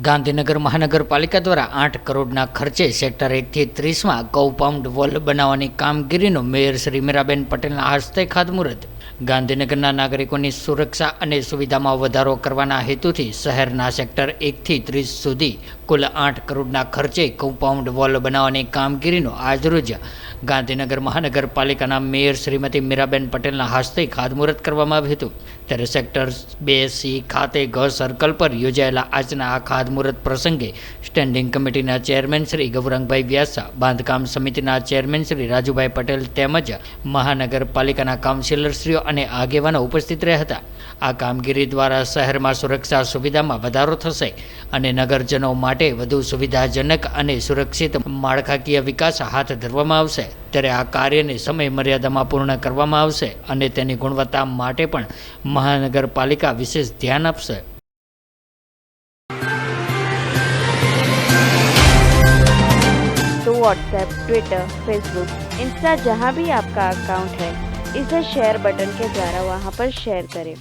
ગાંધીનગર મહાનગરપાલિકા દ્વારા 8 કરોડના ખર્ચે સેક્ટર 1 થી 30માં કમ્પાઉન્ડ વોલ બનાવવાની કામગીરીનું મેયર શ્રી મીરાબેન પટેલના હસ્તે ખાતમુહૂર્ત. ગાંધીનગરના નાગરિકોની સુરક્ષા અને સુવિધામાં વધારો કરવાના હેતુથી શહેરના સેક્ટર 1 થી 30 સુધી કુલ 8 કરોડના ખર્ચે કમ્પાઉન્ડ વોલ બનાવવાની કામગીરીનું આજરોજ ગાંધીનગર મહાનગરપાલિકાના મેયર શ્રીમતી મીરાબેન પટેલના હસ્તે ખાતમુહૂર્ત કરવામાં આવ્યું હતું. ત્યારે સેક્ટર 2C ખાતે ગ સર્કલ પર યોજાયેલા આજના આ ખાતમુહૂર્ત પ્રસંગે સ્ટેન્ડિંગ કમિટીના ચેરમેન શ્રી ગૌરંગભાઈ વ્યાસા, બાંધકામ સમિતિના ચેરમેન શ્રી રાજુભાઈ પટેલ તેમજ મહાનગરપાલિકાના કાઉન્સિલરશ્રીઓ અને આગેવાનો ઉપસ્થિત રહ્યા હતા. આ કામગીરી દ્વારા શહેરમાં સુરક્ષા સુવિધામાં વધારો થશે અને નગરજનો માટે વધુ સુવિધાજનક અને સુરક્ષિત માળખાકીય વિકાસ હાથ ધરવામાં આવશે. ત્યારે આ કાર્યને સમય મર્યાદામાં પૂર્ણ કરવામાં આવશે અને તેની ગુણવત્તા માટે પણ મહાનગરપાલિકા વિશેષ ધ્યાન આપશે. तो व्हाट्सएप, ट्विटर, फेसबुक, इंस्टा जहाँ भी आपका अकाउंट है, इसे शेयर बटन के द्वारा वहाँ पर शेयर करें